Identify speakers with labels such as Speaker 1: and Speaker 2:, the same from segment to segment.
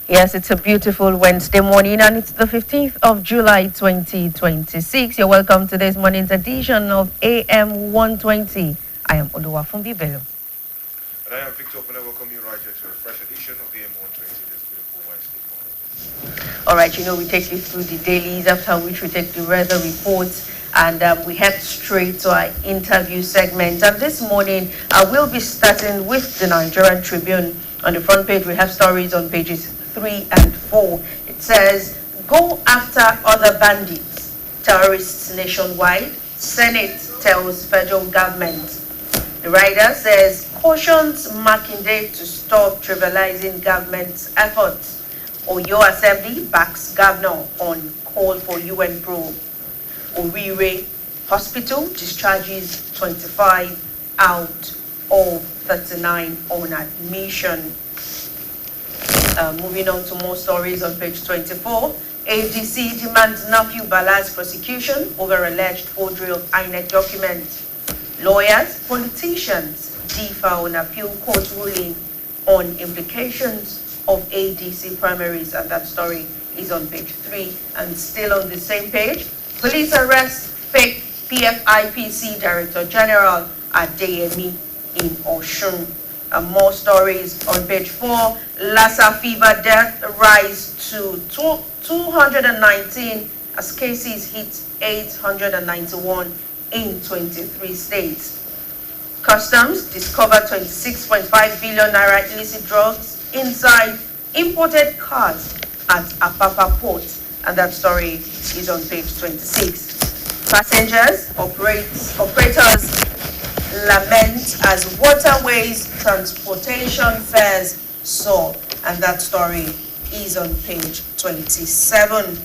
Speaker 1: Yes, it's a beautiful Wednesday morning and it's the 15th of July 2026. You're welcome to this morning's edition of AM120. I am Oluwafunbi Bello.
Speaker 2: And I am Victor Open. I welcome you right here to a fresh edition of the AM120 this beautiful Wednesday morning.
Speaker 1: All right, we take you through the dailies, after which we take the weather reports, and we head straight to our interview segment. And this morning, we'll be starting with the Nigerian Tribune. On the front page, we have stories on pages 3 and 4. It says, "Go after other bandits, terrorists nationwide. Senate tells federal government." The writer says, "Cautions Makinde to stop trivializing government's efforts. Oyo Assembly backs governor on call for UN probe. Orire Hospital discharges 25 out of 39 on admission." Moving on to more stories on page 24. ADC demands Nafiu Bala's prosecution over alleged forgery of INEC documents. Lawyers, politicians differ on appeal court ruling on implications of ADC primaries, and that story is on page 3. And still on the same page, police arrest fake PFIPC Director General Adeyemi in Osun. And more stories on page 4. Lassa fever death rise to 219 as cases hit 891 in 23 states. Customs discover 26.5 billion naira illicit drugs inside imported cars at Apapa Port, and that story is on page 26. Passengers, operators lament as waterways transportation fares soar, and that story is on page 27.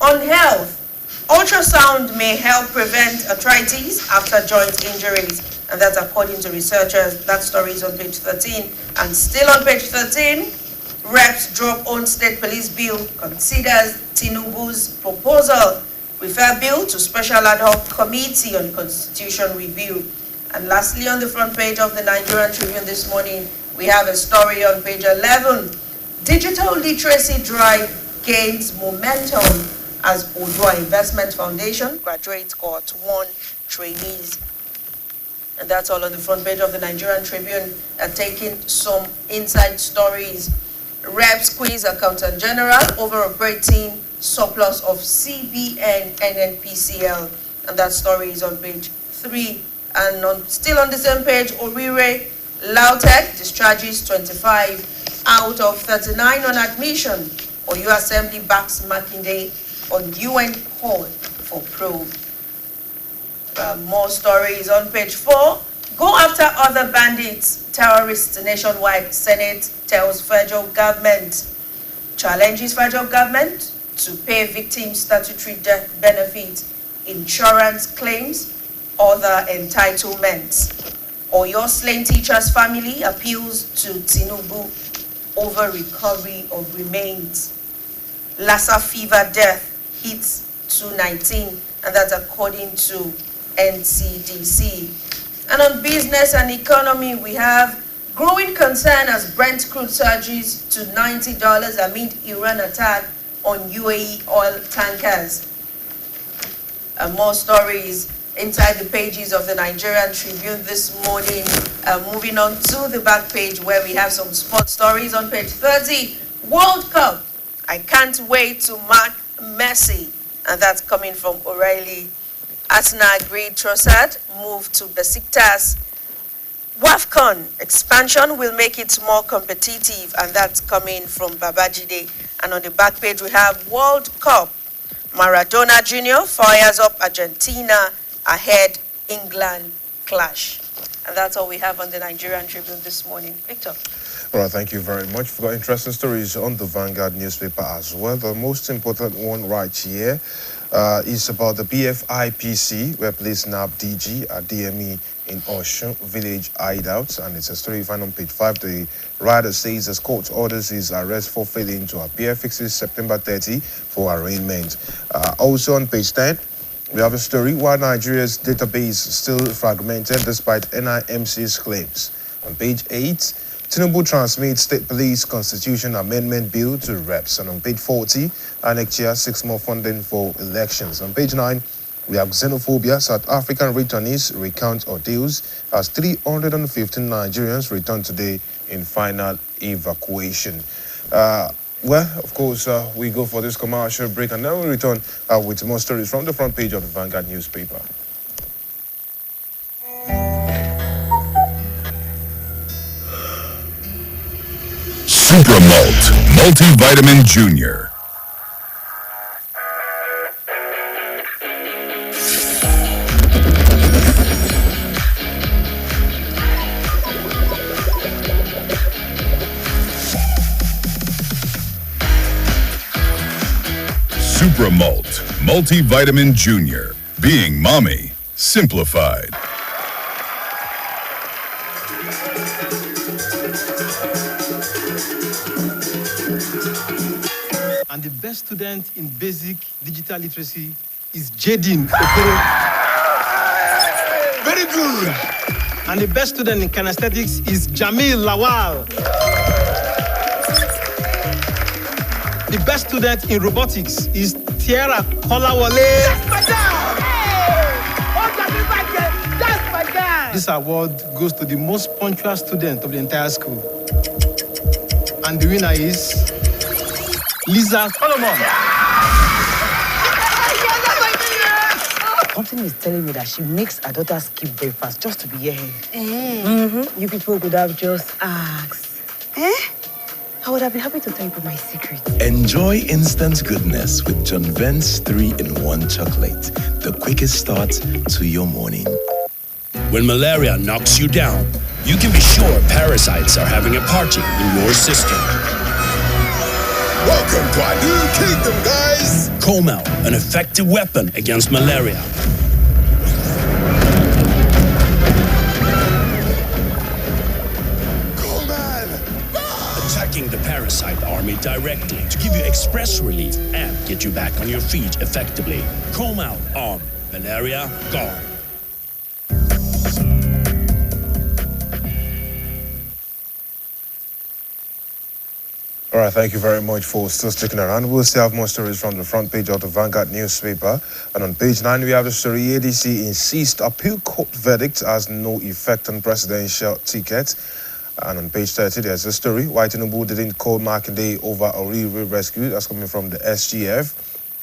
Speaker 1: On health, ultrasound may help prevent arthritis after joint injuries, and that's according to researchers. That story is on page 13. And still on page 13, reps drop on state police bill, considers Tinubu's proposal, refer bill to special ad hoc committee on constitution review. And lastly, on the front page of the Nigerian Tribune this morning, we have a story on page 11. Digital literacy drive gains momentum as Odua Investment Foundation graduates cohort 1 trainees. And that's all on the front page of the Nigerian Tribune, taking some inside stories. Reps quiz Accountant General over operating surplus of CBN NNPCL, and that story is on page 3. And still on the same page, Orire Lautech discharges 25 out of 39 on admission. Oyo Assembly backs Makinde on UN call for probe. More stories on page 4. Go after other bandits, terrorists nationwide. Senate tells federal government. Challenges federal government to pay victims statutory death benefit, insurance claims, other entitlements. Oyo slain teacher's family appeals to Tinubu over recovery of remains. Lassa fever death hits 219, and that's according to NCDC. And on business and economy, we have growing concern as Brent crude surges to $90 amid Iran attack on UAE oil tankers. And more stories inside the pages of the Nigerian Tribune this morning. Moving on to the back page where we have some sports stories on page 30. World Cup. I can't wait to mark Messi. And that's coming from O'Reilly. Arsenal agreed Trossard move to Besiktas. WAFCON expansion will make it more competitive, and that's coming from Babajide. And on the back page we have World Cup. Maradona Jr. fires up Argentina ahead England clash. And that's all we have on the Nigerian Tribune this morning. Victor.
Speaker 2: All right, thank you very much. We've got interesting stories on the Vanguard newspaper as well. The most important one right here is about the BFIPC, where police nabbed DG at DME in Osun village hideouts, and it's a story you find on page 5. The writer says the court orders his arrest for failing to appear, fixes September 30 for arraignment. Also on page 10, we have a story why Nigeria's database still fragmented despite NIMC's claims. On page 8, Tinubu transmits State Police Constitution Amendment Bill to reps. And on page 40, next year, 6 more funding for elections. On page 9, we have xenophobia. South African returnees recount ordeals as 315 Nigerians return today in final evacuation. Well, of course, we go for this commercial break and then we return with more stories from the front page of the Vanguard newspaper.
Speaker 3: Super Malt Multivitamin Junior. Super Malt Multivitamin Junior. Being mommy simplified.
Speaker 4: And the best student in basic digital literacy is Jadin Okoro. Very good. And the best student in kinesthetics is Jamil Lawal. The best student in robotics is Tiara Kolawole.
Speaker 5: That's my girl! Hey! Oh, that's my girl!
Speaker 4: This award goes to the most punctual student of the entire school. And the winner is Lisa Solomon.
Speaker 5: Company is telling me that she makes her daughter skip breakfast just to be here. You people could have just asked. I would have been happy to tell you my secret.
Speaker 6: Enjoy instant goodness with John Vent's 3-in-1 chocolate. The quickest start to your morning.
Speaker 7: When malaria knocks you down, you can be sure parasites are having a party in your system.
Speaker 3: Welcome to our new kingdom, guys!
Speaker 7: Comel, an effective weapon against malaria. Attacking the parasite army directly to give you express relief and get you back on your feet effectively. Comel on malaria gone.
Speaker 2: All right, thank you very much for still sticking around. We'll still have more stories from the front page of the Vanguard newspaper. And on page 9, we have the story ADC insists appeal court verdict has no effect on presidential ticket. And on page 30, there's a story why Tinubu didn't call Makinde over Oriri rescue. That's coming from the SGF.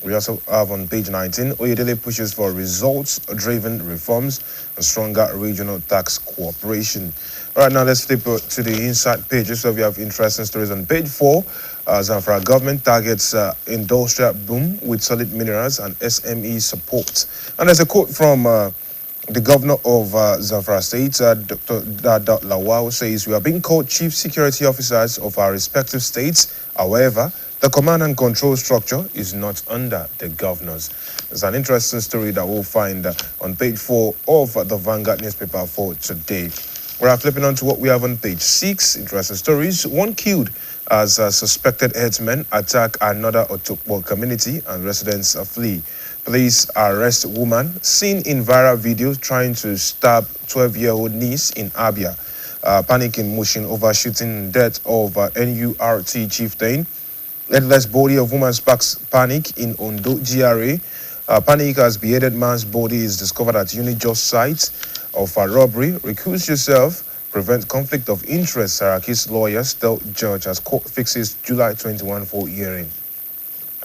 Speaker 2: We also have on page 19, Oyedele pushes for results-driven reforms and stronger regional tax cooperation. All right, now let's flip to the inside pages. So we have interesting stories on page 4. Zamfara government targets industrial boom with solid minerals and SME support. And there's a quote from the governor of Zamfara State, Dr. Dada Lawal, says, "We are being called chief security officers of our respective states. However, the command and control structure is not under the governors." It's an interesting story that we'll find on page 4 of the Vanguard newspaper for today. We're flipping on to what we have on page 6. Interesting stories. One killed as suspected headsmen attack another Otokbo community and residents flee. Police arrest woman seen in viral video trying to stab 12-year-old niece in Abia. Panic in motion over shooting death of NURT chieftain. Headless body of woman sparks panic in Ondo GRA. Panic as beheaded man's body is discovered at Unijust site of a robbery. Recuse yourself. Prevent conflict of interest. Saraki's lawyers tell judge as court fixes July 21 for hearing.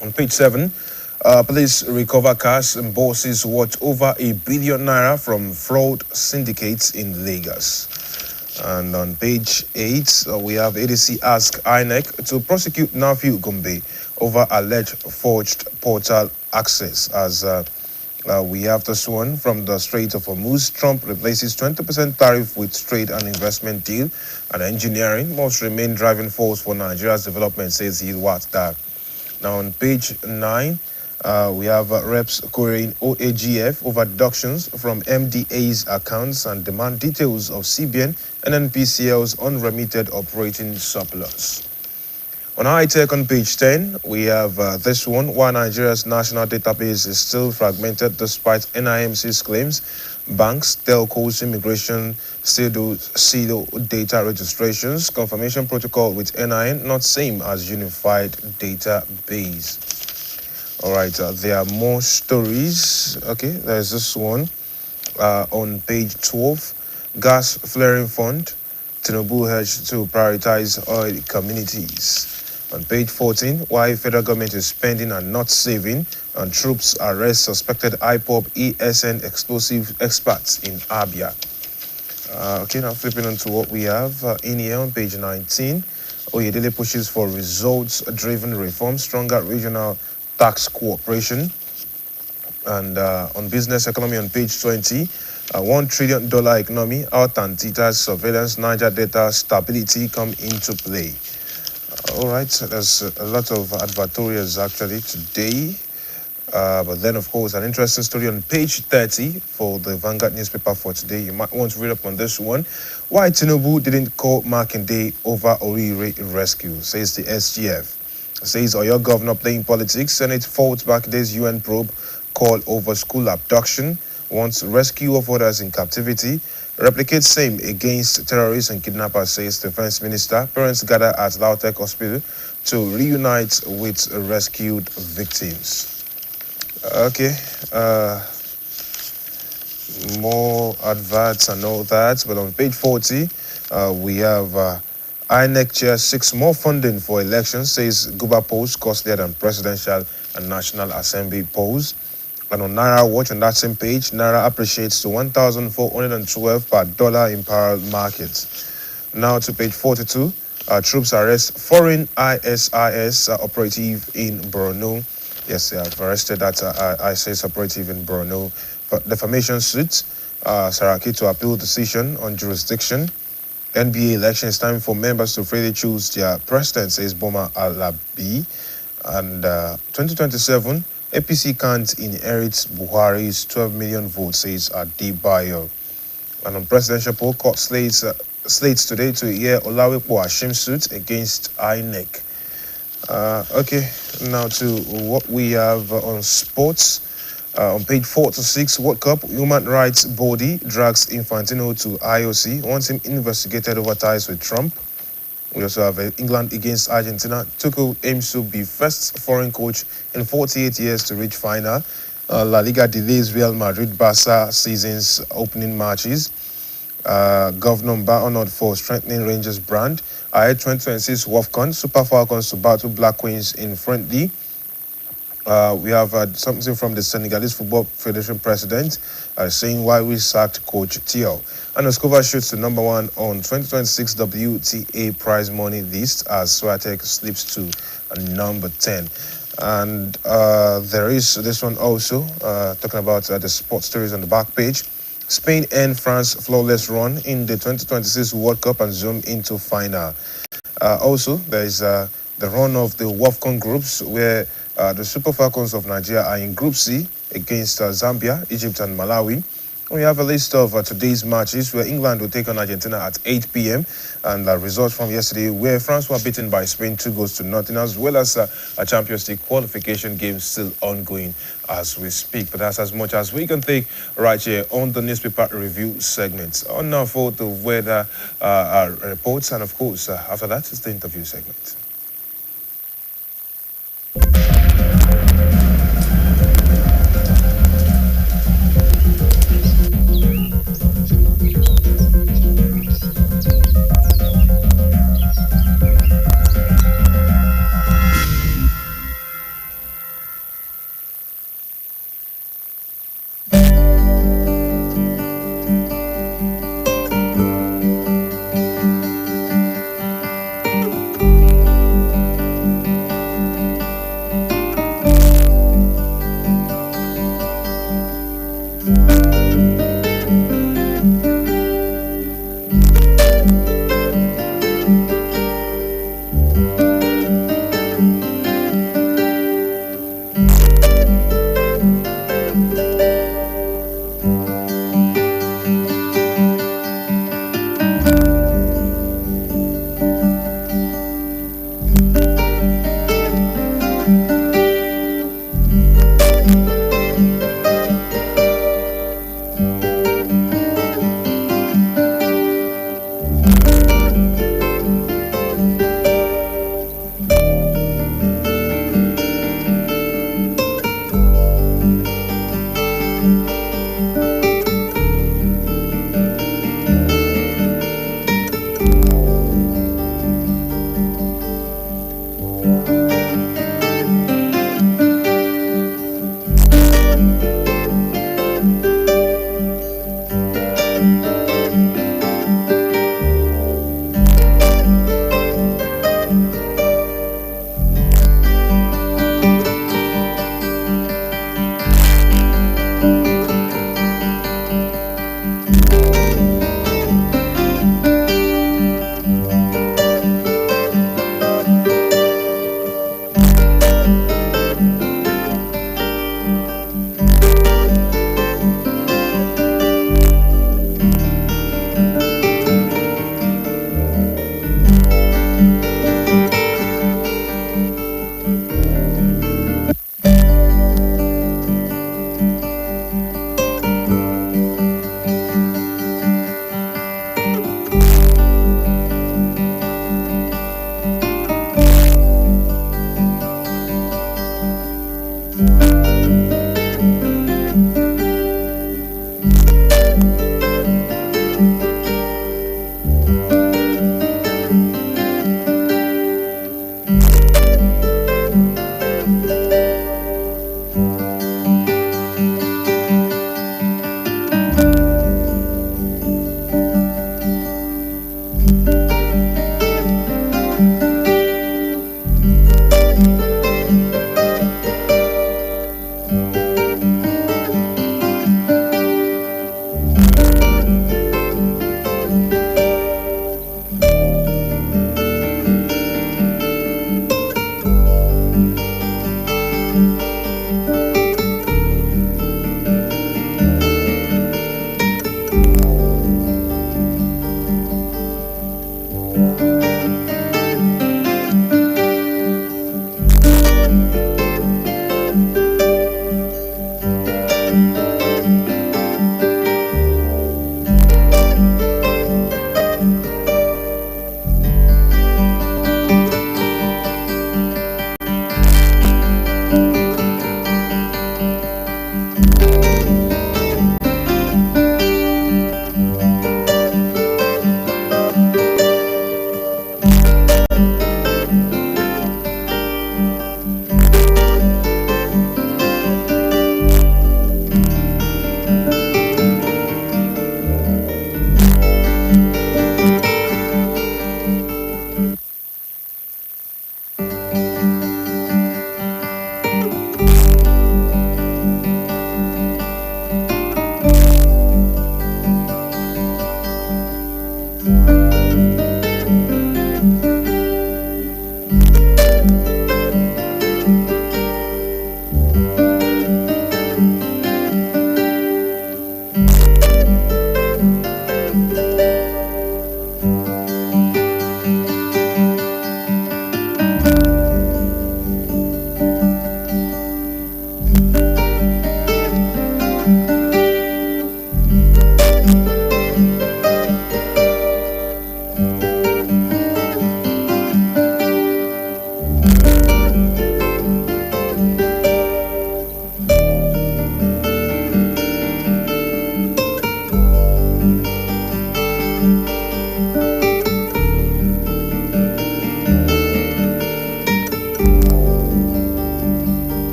Speaker 2: On page 7, police recover cars and bosses worth over R1 billion from fraud syndicates in Lagos. And on page 8, we have ADC ask INEC to prosecute Nafiu Gombe over alleged forged portal access. As we have this one from the Strait of Hormuz. Trump replaces 20% tariff with trade and investment deal, and engineering must remain driving force for Nigeria's development, says that. Now on page 9, we have reps querying OAGF over deductions from MDA's accounts and demand details of CBN and NPCL's unremitted operating surplus. On high tech on page 10, we have this one. Why Nigeria's national database is still fragmented despite NIMC's claims. Banks, telcos, immigration still do pseudo data registrations. Confirmation protocol with NIN not same as unified database. All right, there are more stories. Okay, there's this one on page 12. Gas flaring fund. Tinubu urged to prioritize oil communities. On page 14, why federal government is spending and not saving, and troops arrest suspected IPOB ESN explosive experts in Abia. Okay, now flipping on to what we have in here on page 19. Oyedele pushes for results-driven reform, stronger regional tax cooperation. And on business economy on page 20, $1 trillion economy, out and Tita's surveillance, Niger data stability come into play. All right, so there's a lot of advertorials actually today. But then, of course, an interesting story on page 30 for the Vanguard newspaper for today. You might want to read up on this one. Why Tinubu didn't call Makinde over Orire rescue, says the SGF. Says Oyo governor playing politics. Senate faults Makinde's UN probe call over school abduction. Wants rescue of others in captivity. Replicates same against terrorists and kidnappers, says Defense Minister. Parents gather at Lautech Hospital to reunite with rescued victims. Okay, more adverts and all that. But on page 40, we have INEC chair 6 more funding for elections, says Guba polls costlier than presidential and National Assembly polls. And on Naira Watch, on that same page, Naira appreciates to 1,412 per dollar in parallel markets. Now to page 42, troops arrest foreign ISIS operative in Borno. Yes, they have arrested that ISIS operative in Borno. Defamation suit, Saraki to appeal decision on jurisdiction. NBA election, is time for members to freely choose their president, says Boma Alabi. And 2027, APC can't inherit Buhari's 12 million votes, says Adebayo. And on presidential poll, court slates today to hear Olawepo Hashim suit against INEC. Okay, now to what we have on sports. On page 4 to 6, World Cup, human rights body drags Infantino to IOC, wants him investigated over ties with Trump. We also have England against Argentina. Tuchel aims to be first foreign coach in 48 years to reach final. La Liga delays Real Madrid-Barca season's opening matches. Governor Mba honored for strengthening Rangers brand. Ahead 2026 WAFCON, Super Falcons to battle Black Queens in friendly. We have something from the Senegalese Football Federation president saying why we sacked Coach Thiaw. And Escobar shoots to number 1 on 2026 WTA prize money list as Swiatek slips to number 10. And there is this one also, talking about the sports stories on the back page. Spain and France flawless run in the 2026 World Cup and zoom into final. Also, there is the run of the WAFCON groups where the Super Falcons of Nigeria are in Group C against Zambia, Egypt, and Malawi. We have a list of today's matches where England will take on Argentina at 8 p.m. and results from yesterday where France were beaten by Spain 2-0, as well as a Champions League qualification game still ongoing as we speak. But that's as much as we can take right here on the newspaper review segment. On now for the weather reports, and of course, after that is the interview segment.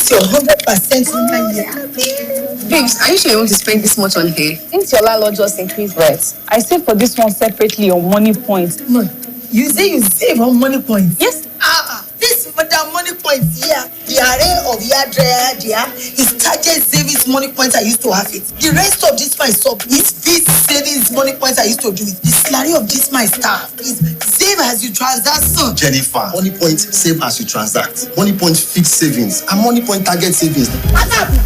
Speaker 8: this your 100% human hair?
Speaker 9: Babes, are you sure you want to spend this much on hair?
Speaker 5: Since your landlord just increased rent, I saved for this one separately on money points.
Speaker 8: No, you say you save on money points?
Speaker 5: Yes.
Speaker 8: This madam money points here, the array of hair dryer there is target savings money points I used to have it. The rest of this my sub is this savings money points I used to do it. The salary of this my staff is save as you transact, son.
Speaker 10: Jennifer, money point save as you transact. Money point fixed savings and money point target savings.
Speaker 8: What happened?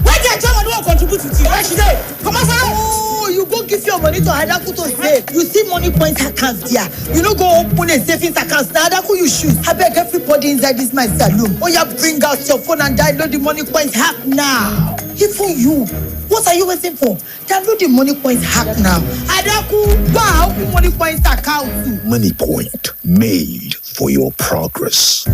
Speaker 8: Why did I tell her to contribute to you? Why should I? Come on, oh, you go give your money to Adaku to save. You see money point accounts there. You know, go open a savings account. Now Adaku you shoot. I beg everybody inside this my saloon. Oh, yeah, bring out your phone and download the money points hack now. Even you. What are you waiting for? Download the money points hack now. Adaku, wow, open money points account too.
Speaker 6: Money Point, made for your progress.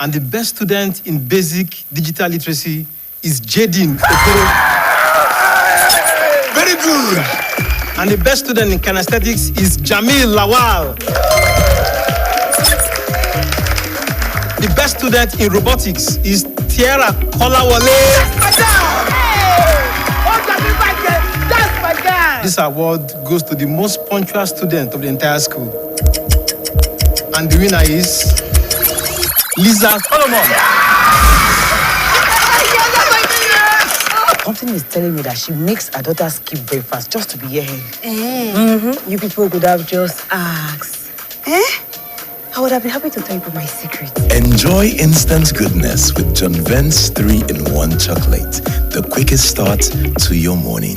Speaker 4: And the best student in basic digital literacy is Jadin. Very good. And the best student in kinesthetics is Jamil Lawal. The best student in robotics is Tiara Kolawole.
Speaker 8: That's my guy.
Speaker 4: This award goes to the most punctual student of the entire school. And the winner is Lisa Solomon.
Speaker 5: Something is telling me that she makes her daughter skip breakfast just to be here. You people could have just asked. I would have been happy to tell you my secret.
Speaker 6: Enjoy instant goodness with John Vent's 3-in-1 chocolate. The quickest start to your morning.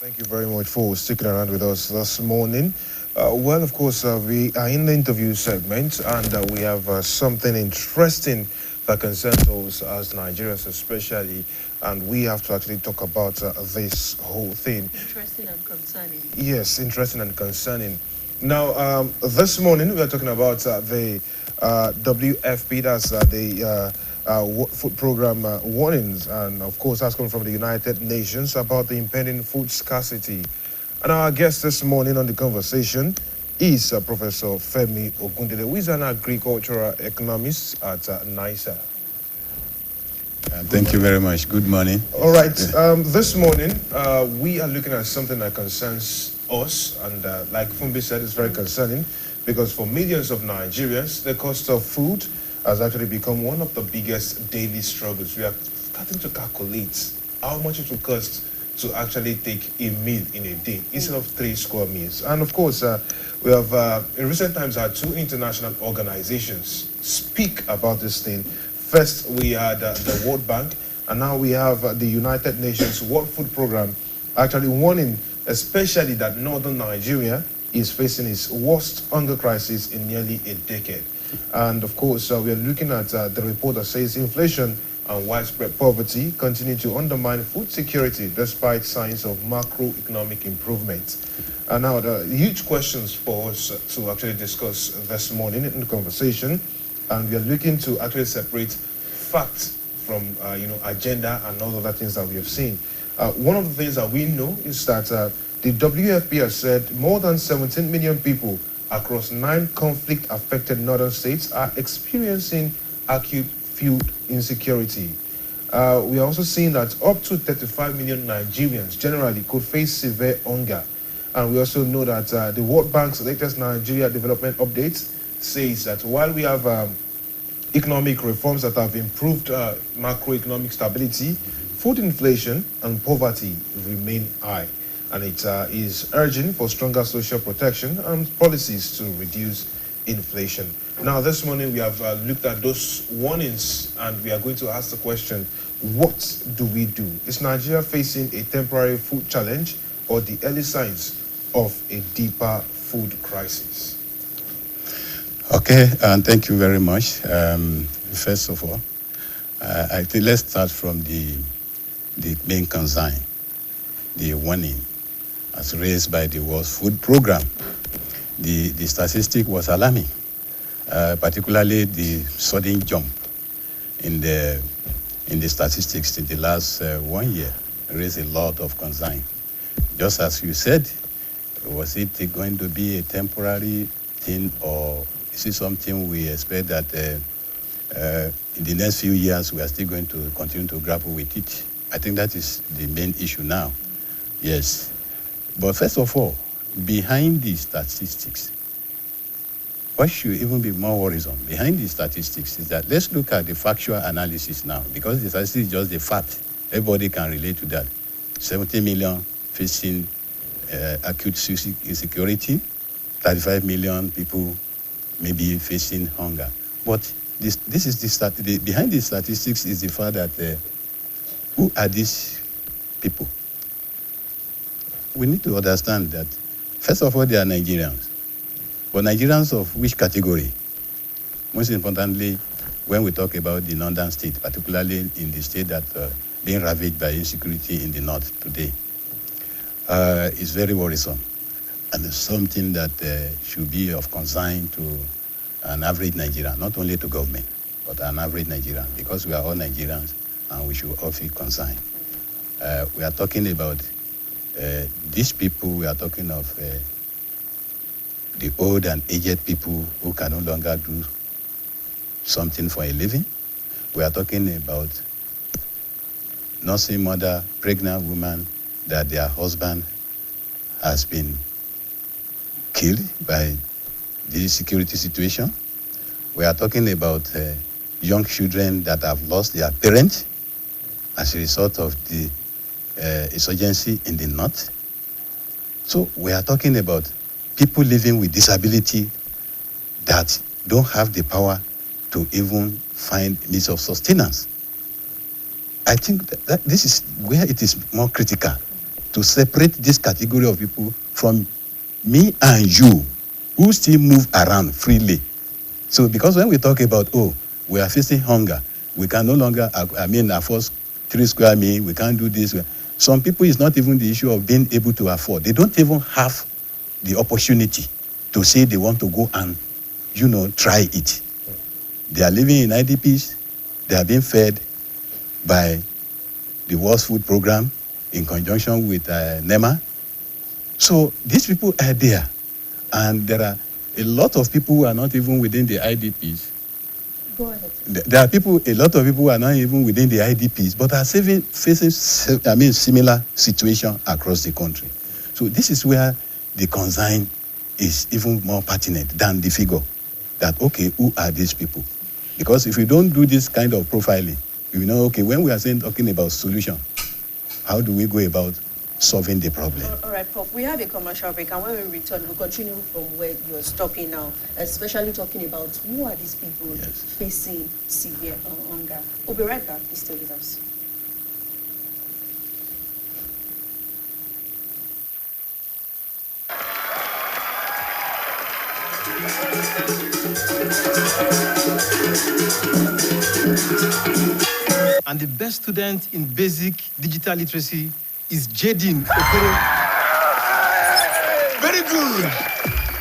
Speaker 2: Thank you very much for sticking around with us this morning. Well, of course, we are in the interview segment, and we have something interesting that concerns us as Nigerians especially, and we have to actually talk about this whole thing.
Speaker 1: Interesting and concerning.
Speaker 2: Yes, interesting and concerning. Now, this morning we are talking about the WFP, that's the food program warnings, and of course that's coming from the United Nations about the impending food scarcity. And our guest this morning on the conversation is Professor Femi Ogundele, who is an agricultural economist at NISA.
Speaker 11: Thank you very much. Good morning.
Speaker 2: All right. This morning we are looking at something that concerns us, and like Fumbi said, it's very concerning because for millions of Nigerians, the cost of food has actually become one of the biggest daily struggles. We are starting to calculate how much it will cost to actually take a meal in a day instead of 3 square meals. And of course, we have in recent times had 2 international organizations speak about this thing. First, we had the World Bank, and now we have the United Nations World Food Program actually warning, especially that northern Nigeria is facing its worst hunger crisis in nearly a decade. And of course, we are looking at the report that says inflation and widespread poverty continue to undermine food security despite signs of macroeconomic improvement. And now the huge questions for us to actually discuss this morning in the conversation, and we are looking to actually separate facts from agenda and all other things that we have seen. One of the things that we know is that the WFP has said more than 17 million people across 9 conflict-affected northern states are experiencing acute food insecurity. We are also seeing that up to 35 million Nigerians generally could face severe hunger. And we also know that the World Bank's latest Nigeria Development Update says that while we have economic reforms that have improved macroeconomic stability, food inflation and poverty remain high. And it is urging for stronger social protection and policies to reduce inflation. Now, this morning we have looked at those warnings, and we are going to ask the question, what do we do? Is Nigeria facing a temporary food challenge or the early signs of a deeper food crisis?
Speaker 11: Okay, and thank you very much. First of all, I think let's start from the main concern, the warning as raised by the World Food Program. The statistic was alarming, particularly the sudden jump in the statistics in the last 1 year raised a lot of concern. Just as you said, was it going to be a temporary thing, or is it something we expect that in the next few years we are still going to continue to grapple with it? I think that is the main issue now. Yes. But first of all, behind the statistics, what should even be more worrisome behind the statistics is that let's look at the factual analysis now, because the statistics is just the fact. Everybody can relate to that. 70 million facing acute insecurity, 35 million people maybe facing hunger. But this is behind the statistics is the fact that who are these people? We need to understand that, first of all, they are Nigerians. But Nigerians of which category? Most importantly, when we talk about the northern state, particularly in the state that being ravaged by insecurity in the north today, is very worrisome. And it's something that should be of concern to an average Nigerian, not only to government, but an average Nigerian, because we are all Nigerians and we should all feel concerned. We are talking about these people. We are talking of the old and aged people who can no longer do something for a living. We are talking about nursing mother, pregnant woman that their husband has been killed by the security situation. We are talking about young children that have lost their parents as a result of the insurgency in the north. So we are talking about people living with disability that don't have the power to even find means of sustenance. I think that this is where it is more critical to separate this category of people from me and you, who still move around freely. So because when we talk about, we are facing hunger, we can no longer, afford 3 square meals, we can't do this. Some people, it's not even the issue of being able to afford. They don't even have the opportunity to say they want to go and, try it. They are living in IDPs. They are being fed by the World Food Program in conjunction with NEMA. So these people are there. And there are a lot of people who are not even within the IDPs.
Speaker 1: Go ahead.
Speaker 11: There are a lot of people who are not even within the IDPs, but are facing similar situation across the country. So this is where the consign is even more pertinent than the figure. That, okay, who are these people? Because if we don't do this kind of profiling, we know, okay, when we are talking about solution, how do we go about solving the problem?
Speaker 1: All right, Prof. We have a commercial break, and when we return, we'll continue from where you're stopping now, especially talking about who are these people facing severe hunger. We'll be right back. Please stay with us.
Speaker 4: And the best student in basic digital literacy is Jadin Okoro.
Speaker 3: Very good.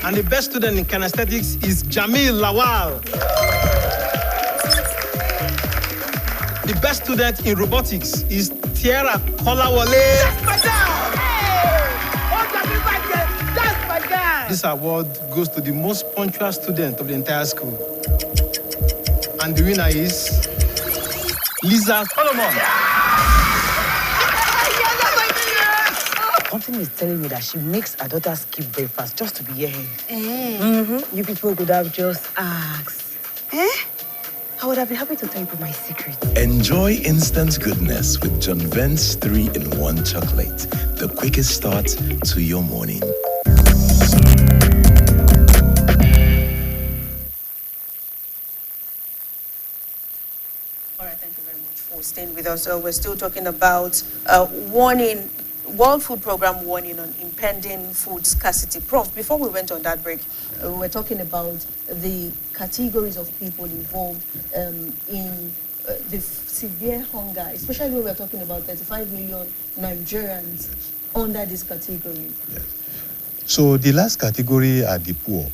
Speaker 4: And the best student in kinesthetics is Jamil Lawal. The best student in robotics is Tiara Kolawole.
Speaker 8: That's my girl! Hey! Oh, that's my girl!
Speaker 4: This award goes to the most punctual student of the entire school. And the winner is Lisa Solomon.
Speaker 5: Something is telling me that she makes her daughter skip breakfast just to be here. You people could have just asked. I would have been happy to tell you my secret.
Speaker 6: Enjoy instant goodness with John Vent's 3-in-1 chocolate. The quickest start to your morning.
Speaker 1: All right, thank you very much for staying with us. We're still talking about warning, World Food Program warning on impending food scarcity. Prof, before we went on that break, we were talking about the categories of people involved in the severe hunger, especially when we're talking about 35 million Nigerians under this category.
Speaker 11: Yes. So the last category are the poor.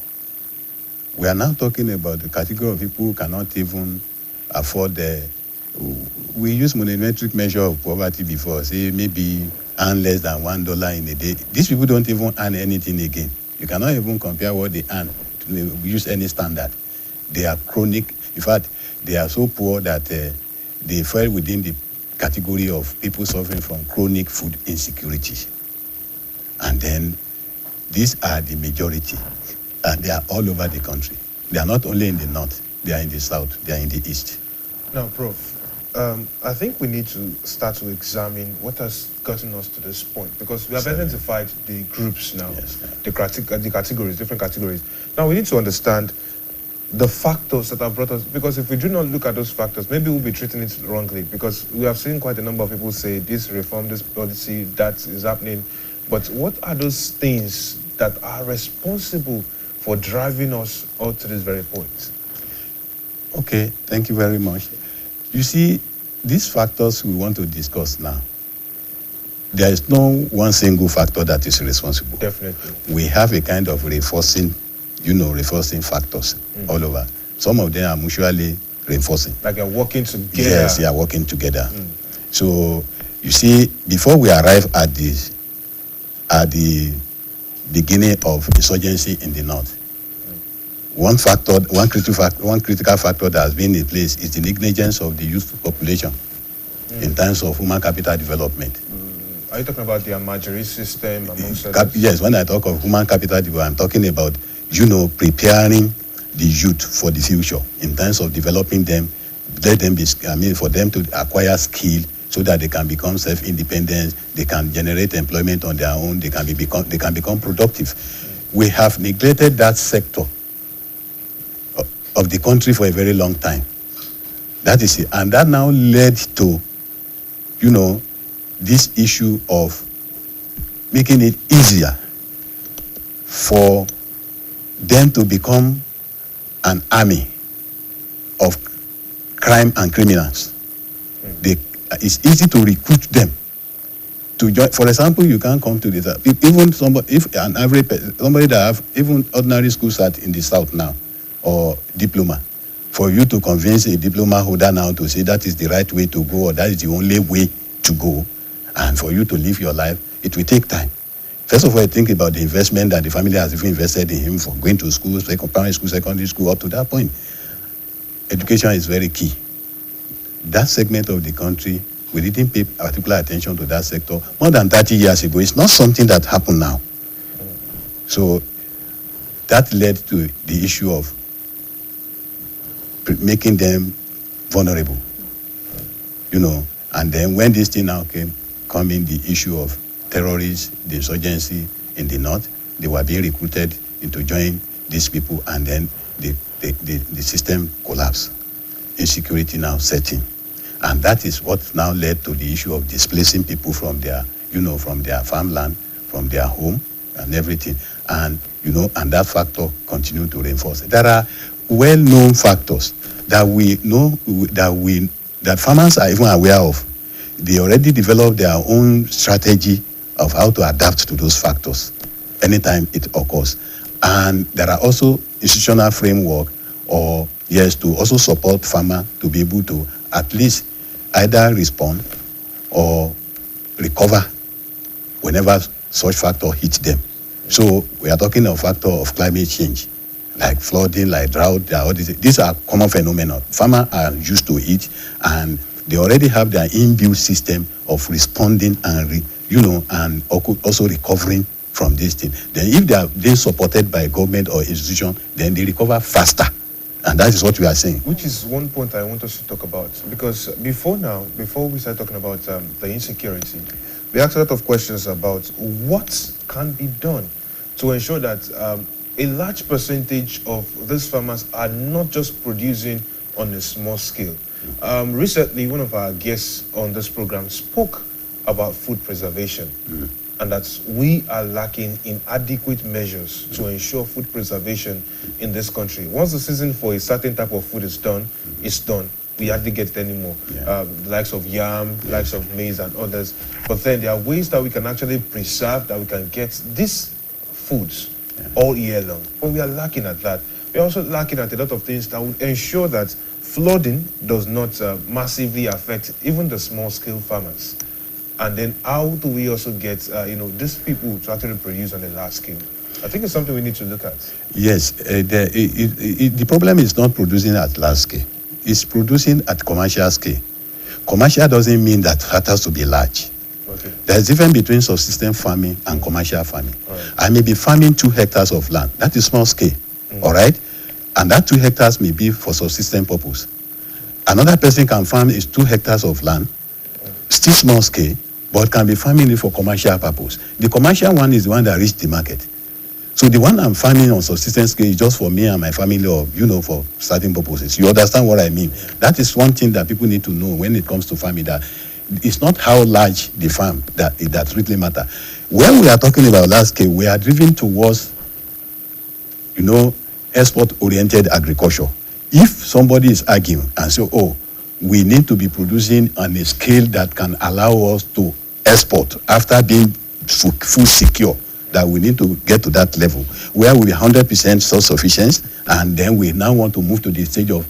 Speaker 11: We are now talking about the category of people who cannot even afford we use monometric measure of poverty before, say maybe earn less than $1 in a day. These people don't even earn anything again. You cannot even compare what they earn to use any standard. They are chronic. In fact, they are so poor that they fall within the category of people suffering from chronic food insecurity. And then these are the majority, and they are all over the country. They are not only in the north, they are in the south, they are in the east.
Speaker 2: Now, Prof, I think we need to start to examine what has gotten us to this point, because we have identified the groups now, the categories, different categories. Now we need to understand the factors that have brought us, because if we do not look at those factors, maybe we'll be treating it wrongly, because we have seen quite a number of people say this reform, this policy, that is happening. But what are those things that are responsible for driving us out to this very point?
Speaker 11: Okay, thank you very much. You see, these factors we want to discuss now, there is no one single factor that is responsible.
Speaker 2: Definitely.
Speaker 11: We have a kind of reinforcing factors all over. Some of them are mutually reinforcing.
Speaker 2: Like they're working together.
Speaker 11: Yes, they are working together. So, you see, before we arrive at the beginning of insurgency in the north, one critical factor that has been in place is the negligence of the youth population in terms of human capital development.
Speaker 2: Are you talking about the Amajiri system amongst others?
Speaker 11: Yes, when I talk of human capital development, I'm talking about, preparing the youth for the future in terms of developing them, for them to acquire skill so that they can become self-independent, they can generate employment on their own, they can become productive. We have neglected that sector of the country for a very long time. That is it. And that now led to, this issue of making it easier for them to become an army of crime and criminals. It's easy to recruit them to join. For example, you can come to this. Even somebody that have even ordinary school cert in the south now, or diploma, for you to convince a diploma holder now to say that is the right way to go, or that is the only way to go, and for you to live your life, it will take time. First of all, think about the investment that the family has even invested in him for going to school, primary school, secondary school, up to that point. Education is very key. That segment of the country, we didn't pay particular attention to that sector more than 30 years ago. It's not something that happened now. So that led to the issue of making them vulnerable, and then when this thing now coming the issue of terrorists, the insurgency in the north, they were being recruited into join these people, and then the system collapsed. Insecurity now setting, and that is what now led to the issue of displacing people from their, from their farmland, from their home and everything, and and that factor continued to reinforce. There are well-known factors that we know that farmers are even aware of. They already developed their own strategy of how to adapt to those factors anytime it occurs. And there are also institutional framework to also support farmer to be able to at least either respond or recover whenever such factor hits them. So we are talking of factor of climate change, like flooding, like drought. These are common phenomena. Farmers are used to it, and they already have their inbuilt system of responding and and also recovering from this thing. Then if they are being supported by government or institution, then they recover faster. And that is what we are saying.
Speaker 2: Which is one point I want us to talk about. Because before we start talking about the insecurity, we asked a lot of questions about what can be done to ensure that a large percentage of these farmers are not just producing on a small scale. Recently, one of our guests on this program spoke about food preservation, and that we are lacking in adequate measures to ensure food preservation in this country. Once the season for a certain type of food is done, it's done. We hardly get it anymore. The likes of yam, likes of maize and others. But then there are ways that we can actually preserve, that we can get these foods all year long. But we are lacking at that. We're also lacking at a lot of things that will ensure that flooding does not massively affect even the small-scale farmers. And then how do we also get, these people to actually produce on a large scale? I think it's something we need to look at.
Speaker 11: Yes, the problem is not producing at large scale. It's producing at commercial scale. Commercial doesn't mean that it has to be large.
Speaker 2: Okay.
Speaker 11: There's a difference between subsistence farming and commercial farming.
Speaker 2: Right.
Speaker 11: I may be farming 2 hectares of land. That is small scale, all right? And that 2 hectares may be for subsistence purpose. Another person can farm 2 hectares of land, still small scale, but can be farming it for commercial purpose. The commercial one is the one that reached the market. So the one I'm farming on subsistence scale is just for me and my family, or for certain purposes. You understand what I mean? That is one thing that people need to know when it comes to farming, that it's not how large the farm that really matter. When we are talking about large scale, we are driven towards, export-oriented agriculture. If somebody is arguing and say, we need to be producing on a scale that can allow us to export after being food secure, that we need to get to that level where we are 100% self-sufficient, and then we now want to move to the stage of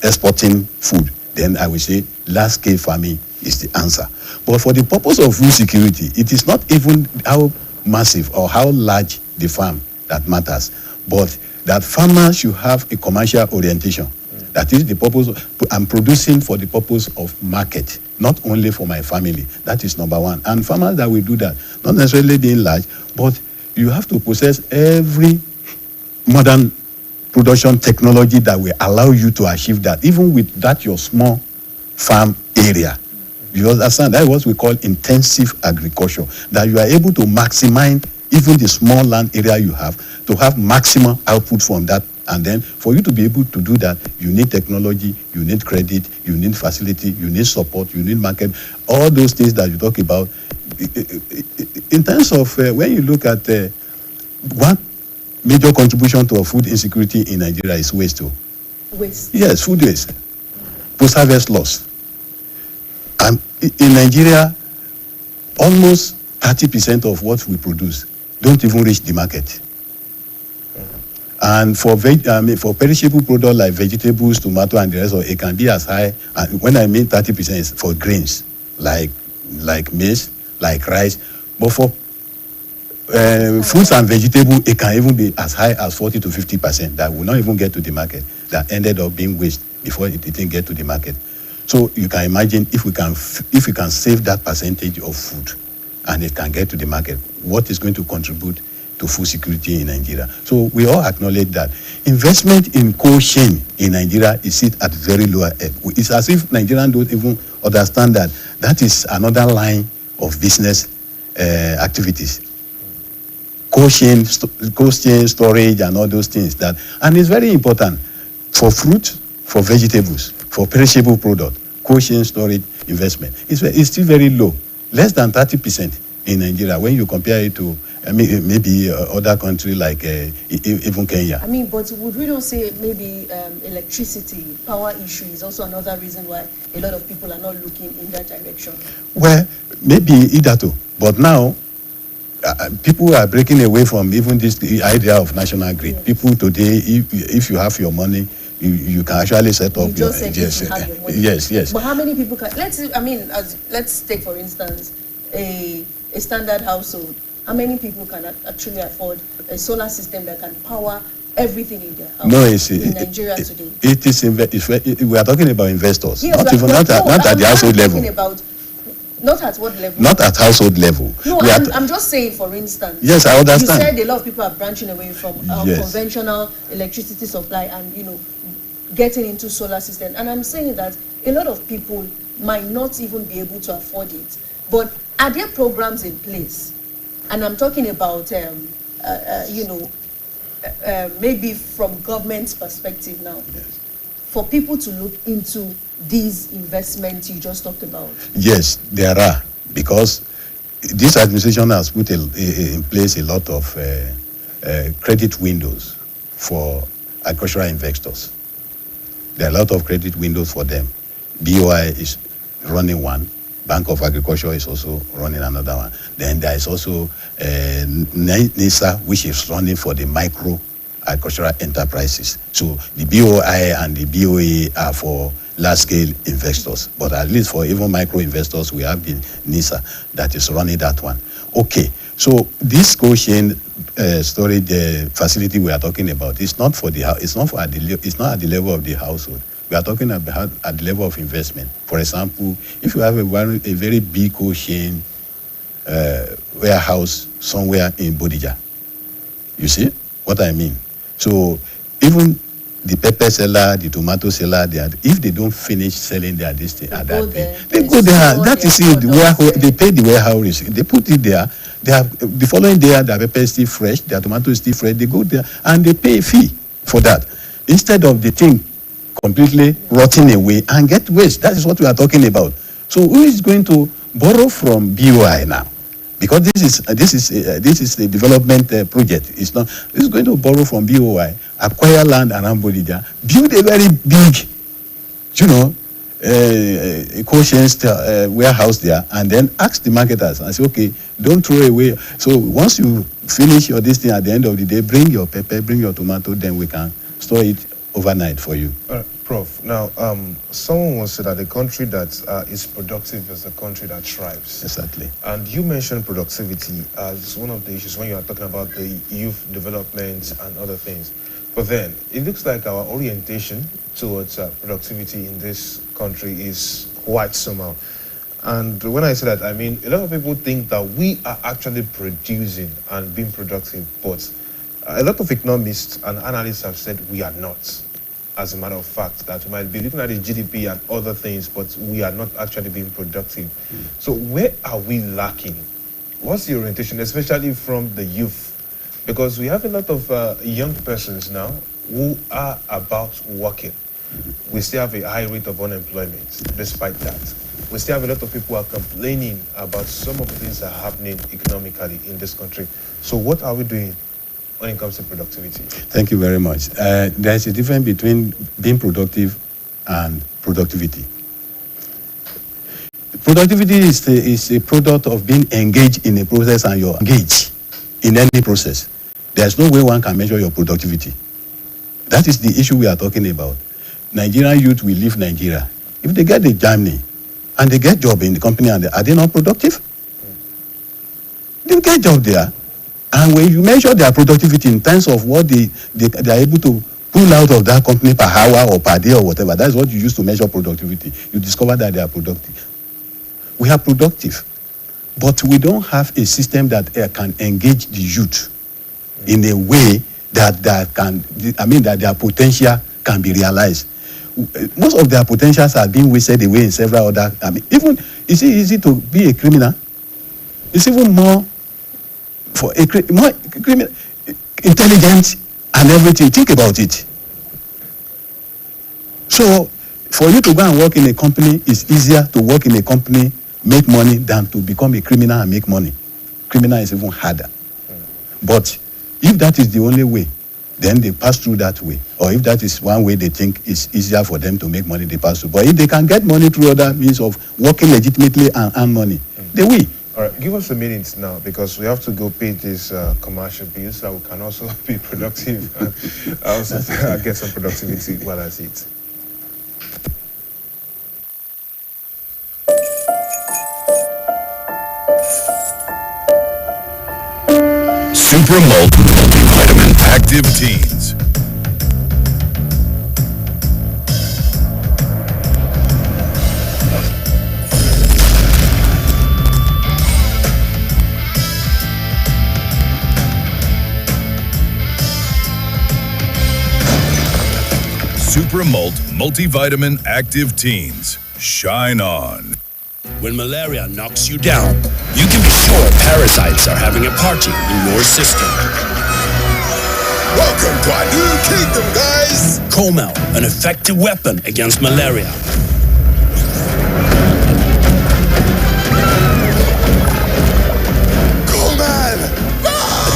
Speaker 11: exporting food, then I will say large-scale farming is the answer. But for the purpose of food security, it is not even how massive or how large the farm that matters, but that farmers should have a commercial orientation. That is the purpose. I'm producing for the purpose of market, not only for my family. That is number one. And farmers that will do that, not necessarily being large, but you have to possess every modern production technology that will allow you to achieve that, even with that your small farm area. You understand? That is what we call intensive agriculture, that you are able to maximize even the small land area you have, to have maximum output from that. And then for you to be able to do that, you need technology, you need credit, you need facility, you need support, you need market, all those things that you talk about. In terms of when you look at what major contribution to food insecurity in Nigeria is waste.
Speaker 9: Waste?
Speaker 11: Yes, food waste. Post-harvest loss. And in Nigeria, almost 30% of what we produce don't even reach the market. And for perishable products like vegetables, tomato, and the rest of it, can be as high. And when I mean 30%, is for grains like maize, like rice. But for fruits and vegetables, it can even be as high as 40 to 50% that will not even get to the market, that ended up being waste before it didn't get to the market. So you can imagine if we can save that percentage of food and it can get to the market, what is going to contribute to food security in Nigeria. So we all acknowledge that investment in cold chain in Nigeria is sit at very lower end. It's as if Nigerians don't even understand that that is another line of business activities. Cold chain storage and all those things and it's very important for fruit, for vegetables, for perishable product. Cold chain storage investment it's still very low, less than 30% in Nigeria when you compare it to maybe other countries like even Kenya.
Speaker 12: I mean, but would we not say maybe electricity, power issue is also another reason why a lot of people are not looking in that direction?
Speaker 11: Well, maybe either too. But now, people are breaking away from even this idea of national grid. Yes. People today, if you have your money, you can actually set up your yes.
Speaker 12: But how many people can? Let's take for instance a standard household. How many people can actually afford a solar system that can power everything in their house?
Speaker 11: No,
Speaker 12: in Nigeria today.
Speaker 11: It is. We are talking about investors,
Speaker 12: yes,
Speaker 11: not at the household level.
Speaker 12: Not at what level?
Speaker 11: Not at household level.
Speaker 12: No, I'm just saying, for instance.
Speaker 11: Yes, I understand.
Speaker 12: You said a lot of people are branching away from conventional electricity supply and getting into solar system. And I'm saying that a lot of people might not even be able to afford it. But are there programs in place? And I'm talking about, maybe from government's perspective now, for people to look into these investments you just talked about.
Speaker 11: Yes, there are, because this administration has put in place a lot of credit windows for agricultural investors. There are a lot of credit windows for them. BOI is running one. Bank of Agriculture is also running another one. Then there is also NISA, which is running for the micro agricultural enterprises. So the BOI and the BOA are for large-scale investors. But at least for even micro investors, we have the NISA that is running that one. Okay, so this cold chain storage facility we are talking about is not for it's not at the level of the household. We are talking about at the level of investment. For example, if you have a very big cold chain warehouse somewhere in Bodija, you see what I mean? So even the pepper seller, the tomato seller, if they don't finish selling their thing at that day, they go there. That is it. They pay the warehouse. They put it there. The following day, their pepper is still fresh, their tomato is still fresh. They go there and they pay a fee for that, instead of the thing completely rotting away and get waste. That is what we are talking about. So who is going to borrow from BOI now? Because this is a development project. It's not. This is going to borrow from BOI, acquire land around Bodija, build a very big, cold chain warehouse there, and then ask the marketers and say, okay, don't throw away. So once you finish your this thing at the end of the day, bring your pepper, bring your tomato, then we can store it overnight for you.
Speaker 2: Prof, now someone once said that the country that is productive is a country that thrives.
Speaker 11: Exactly.
Speaker 2: And you mentioned productivity as one of the issues when you are talking about the youth development and other things. But then it looks like our orientation towards productivity in this country is quite somehow. And when I say that, I mean a lot of people think that we are actually producing and being productive, but a lot of economists and analysts have said we are not. As a matter of fact, that we might be looking at the GDP and other things, but we are not actually being productive. So where are we lacking? What's the orientation, especially from the youth? Because we have a lot of young persons now who are about working. We still have a high rate of unemployment despite that. We still have a lot of people who are complaining about some of the things that are happening economically in this country. So what are we doing when it comes to productivity?
Speaker 11: Thank you very much. There is a difference between being productive and productivity. Productivity is a product of being engaged in a process, and you're engaged in any process. There's no way one can measure your productivity. That is the issue we are talking about. Nigerian youth will leave Nigeria. If they get a Germany and they get job in the company, and are they not productive? They get job there. And when you measure their productivity in terms of what they are able to pull out of that company per hour or per day or whatever, that's what you use to measure productivity. You discover that they are productive. We are productive, but we don't have a system that can engage the youth in a way that their potential can be realized. Most of their potentials are being wasted away in several other. Even is it easy to be a criminal? It's even more for more criminal, intelligent and everything. Think about it. So, for you to go and work in a company, it's easier to work in a company, make money, than to become a criminal and make money. Criminal is even harder. But if that is the only way, then they pass through that way. Or if that is one way they think is easier for them to make money, they pass through. But if they can get money through other means of working legitimately and earn money, they will.
Speaker 2: All right, give us a minute now, because we have to go pay this commercial bills so we can also be productive and also get some productivity while I see it.
Speaker 3: Super Multivitamin Active Teens. Super Multivitamin Active Teens. Shine on.
Speaker 7: When malaria knocks you down, you can be sure parasites are having a party in your system.
Speaker 3: Welcome to our new kingdom, guys!
Speaker 7: Comel, an effective weapon against malaria.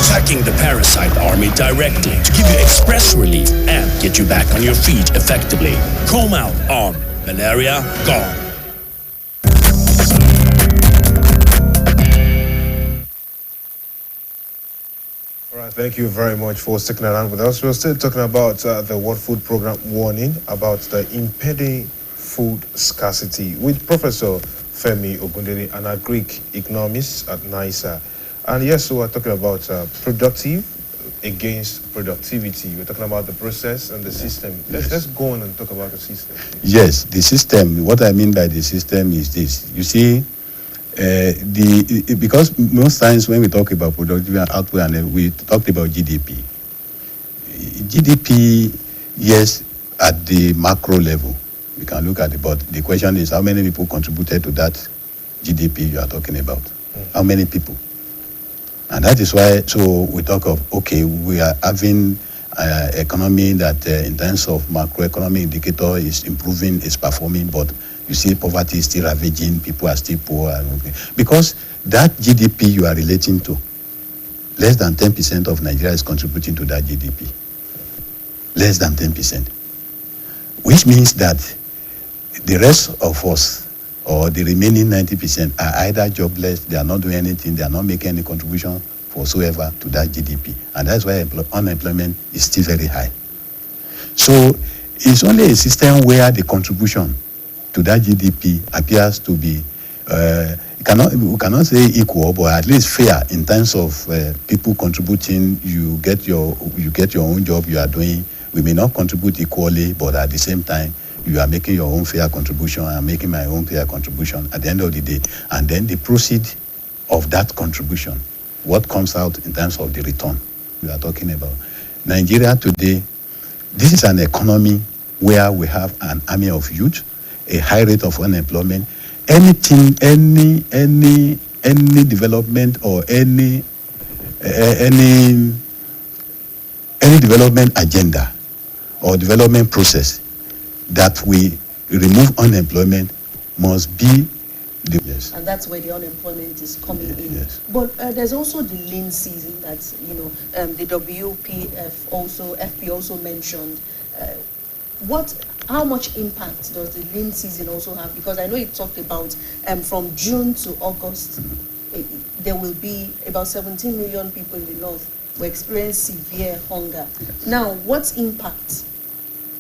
Speaker 7: Attacking the parasite army directly to give you express relief and get you back on your feet effectively. Comel on malaria gone.
Speaker 2: All right, thank you very much for sticking around with us. We're still talking about the World Food Program warning about the impending food scarcity with Professor Femi Ogundele, an Greek economist at NISA. And yes, we are talking about productive against productivity. We're talking about the process and the system. Let's go on and talk about the system.
Speaker 11: Yes, the system. What I mean by the system is this. You see, because most times when we talk about productivity and output, and we talked about GDP. GDP, yes, at the macro level, we can look at it, but the question is how many people contributed to that GDP you are talking about? How many people? And that is why, so we talk of, okay, we are having economy that in terms of macroeconomic indicator is improving, is performing, but you see poverty is still ravaging, people are still poor. Because that GDP you are relating to, less than 10% of Nigeria is contributing to that GDP. Less than 10%. Which means that the rest of us, or the remaining 90%, are either jobless, they are not doing anything, they are not making any contribution whatsoever to that GDP. And that's why unemployment is still very high. So it's only a system where the contribution to that GDP appears to be, we cannot say equal, but at least fair in terms of people contributing. You get your own job you are doing. We may not contribute equally, but at the same time, you are making your own fair contribution, I'm making my own fair contribution at the end of the day. And then the proceed of that contribution, what comes out in terms of the return we are talking about. Nigeria today, this is an economy where we have an army of youth, a high rate of unemployment. Anything, any development or any development agenda or development process that we remove unemployment must be the yes.
Speaker 12: And that's where the unemployment is coming in.
Speaker 11: Yes.
Speaker 12: But there's also the lean season that the WPF also FP also mentioned. How much impact does the lean season also have? Because I know you talked about from June to August, there will be about 17 million people in the north will experience severe hunger. Yes. Now, what impact?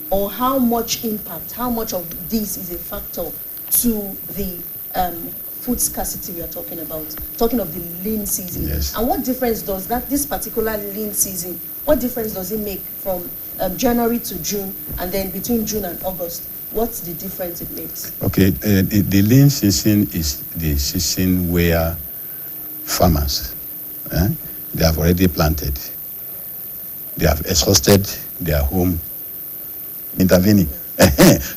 Speaker 12: Or how much impact, how much of this is a factor to the food scarcity we are talking about? Talking of the lean season.
Speaker 11: Yes.
Speaker 12: And what difference does this particular lean season, what difference does it make from January to June, and then between June and August? What's the difference it makes?
Speaker 11: Okay, the lean season is the season where farmers, they have already planted. they have exhausted their home intervening.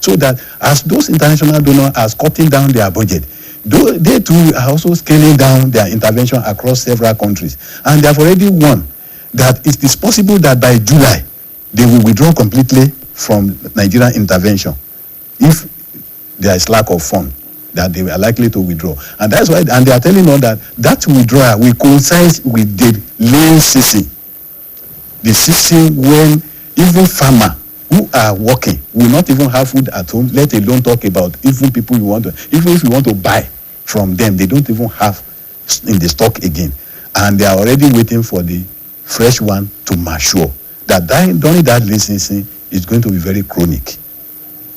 Speaker 11: So that as those international donors are cutting down their budget, they too are also scaling down their intervention across several countries. And they have already warned that it is possible that by July, they will withdraw completely from Nigerian intervention if there is lack of funds, that they are likely to withdraw. And that's why, and they are telling us that withdrawal will coincide with the lean season. The season when even farmers who are working will not even have food at home, let alone talk about even people even if you want to buy from them, they don't even have in the stock again. And they are already waiting for the fresh one to mature. That during that lean season is going to be very chronic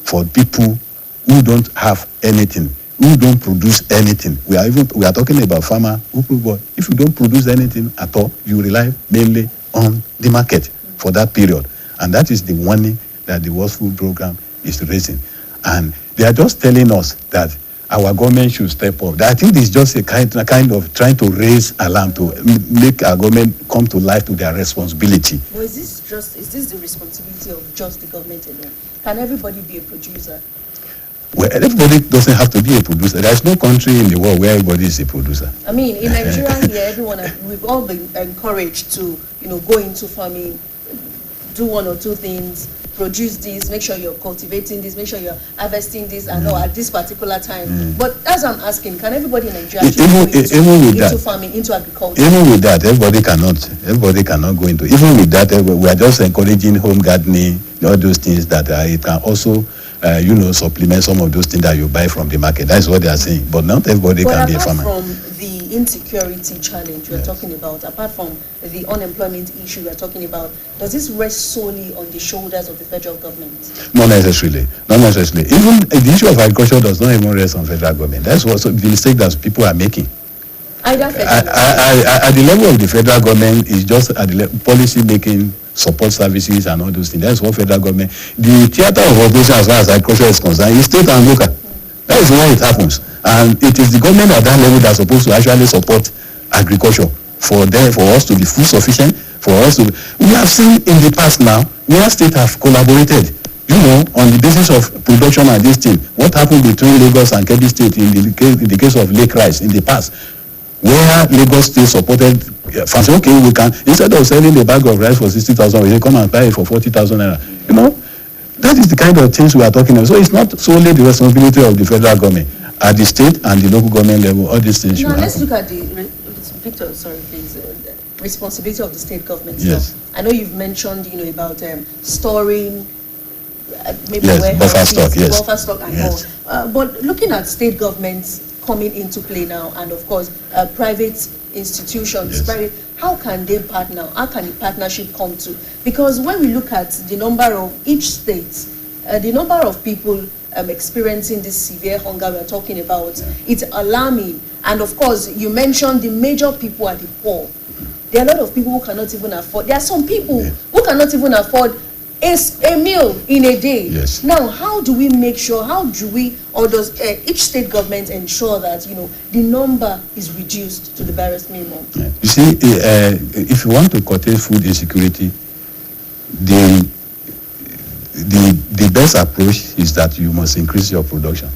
Speaker 11: for people who don't have anything, who don't produce anything. We are talking about farmers who, if you don't produce anything at all, you rely mainly on the market for that period. And that is the warning that the World Food Program is raising. And they are just telling us that our government should step up. I think it's just a kind of trying to raise alarm to make our government come to life to their responsibility.
Speaker 12: But is this the responsibility of just the government alone? Can everybody be a producer?
Speaker 11: Well, everybody doesn't have to be a producer. There's no country in the world where everybody is a producer.
Speaker 12: I mean, in Nigeria here, we've all been encouraged to, go into farming, do one or two things, produce this, make sure you're cultivating this, make sure you're harvesting this, and all at this particular time. But as I'm asking, can everybody in Nigeria into farming, into agriculture?
Speaker 11: Even with that, everybody cannot go into. Even with that, we are just encouraging home gardening, all those things that it can also supplement some of those things that you buy from the market. That's what they are saying. But not everybody can be a farmer.
Speaker 12: Apart from the insecurity challenge we're talking about, apart from the unemployment issue we're talking about, does this rest solely on the shoulders of the federal government?
Speaker 11: Not necessarily. Even the issue of agriculture does not even rest on federal government. That's also the mistake that people are making.
Speaker 12: Either federal
Speaker 11: at the level of the federal government is just at the policy making, support services and all those things. That's what federal government. The theater of operation as far as agriculture is concerned is state and local. That is where it happens. And it is the government at that level that's supposed to actually support agriculture for us to be food sufficient, for us to. We have seen in the past now where states have collaborated, on the basis of production and this thing. What happened between Lagos and Kebbi State in the case of Lake Rice in the past, where Lagos State supported fancy, okay, we can, instead of selling a bag of rice for 60,000, we come and buy it for 40,000 naira. That is the kind of things we are talking about. So it's not solely the responsibility of the federal government. At the state and the local government level, all these things should happen.
Speaker 12: Let's look at Victor, sorry, please. Responsibility of the state government.
Speaker 11: Yes.
Speaker 12: So I know you've mentioned, about storing, maybe
Speaker 11: buffer stock, yes.
Speaker 12: Buffer stock and all. But looking at state governments coming into play now, and of course, private institutions, how can they partner? How can the partnership come to? Because when we look at the number of each state, the number of people experiencing this severe hunger we're talking about, it's alarming. And of course, you mentioned the major people are the poor. There are a lot of people who cannot even afford. There are some people who cannot even afford a meal in a day.
Speaker 11: Yes.
Speaker 12: Now, how do we make sure, or does each state government ensure that, the number is reduced to the barest minimum?
Speaker 11: Yeah. You see, if you want to curtail food insecurity, the best approach is that you must increase your production.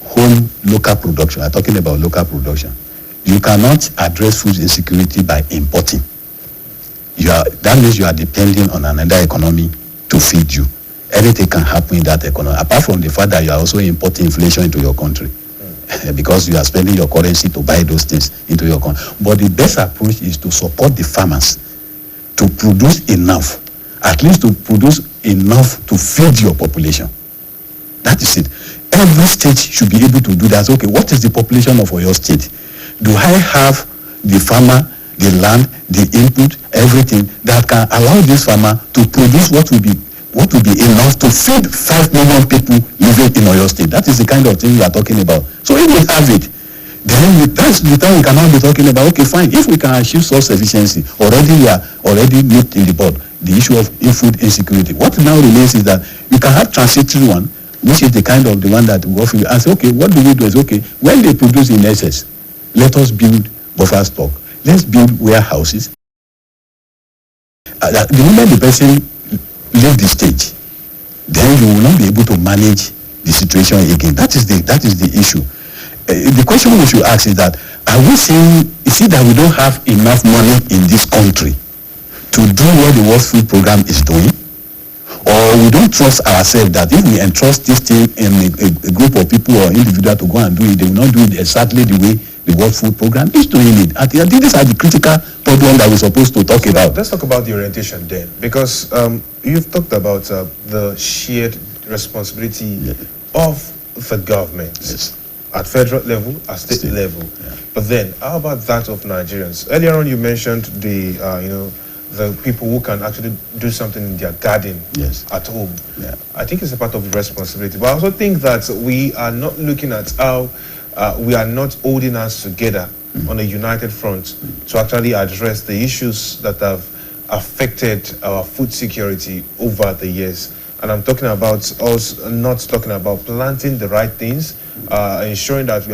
Speaker 11: Home local production. I'm talking about local production. You cannot address food insecurity by importing. That means you are depending on another economy to feed you. Anything can happen in that economy, apart from the fact that you are also importing inflation into your country. Because you are spending your currency to buy those things into your country. But the best approach is to support the farmers to produce enough, at least to produce enough to feed your population. That is it. Every state should be able to do that. Okay, what is the population of your state? Do I have the farmer, the land, the input, everything that can allow this farmer to produce what will be enough to feed 5 million people living in Oyo State? That is the kind of thing we are talking about. So if we have it, then that's the time we cannot be talking about, okay, fine, if we can achieve self-sufficiency, we are already nipped in the bud, the issue of food insecurity. What now remains is that you can have transitory one, which is the kind of the one that we offer, and say, okay, what do we do? Is okay, when they produce in excess, let us build buffer stock. Let's build warehouses the moment the person leave the stage, then you will not be able to manage the situation again. That is the issue. The question we should ask is that, are we saying, is it that we don't have enough money in this country to do what the World Food Program is doing? Or we don't trust ourselves that if we entrust this thing in a group of people or individual to go and do it, they will not do it exactly the way the World Food Program is doing it. I think these are the critical problems that we're supposed to talk about.
Speaker 2: Let's talk about the orientation then, because you've talked about the shared responsibility of the government at federal level, at state level. But then, how about that of Nigerians? Earlier on, you mentioned the the people who can actually do something in their garden at home. I think it's a part of the responsibility. But I also think that we are not looking at how we are not holding us together on a united front to actually address the issues that have affected our food security over the years. And I'm talking about us not talking about planting the right things, ensuring that we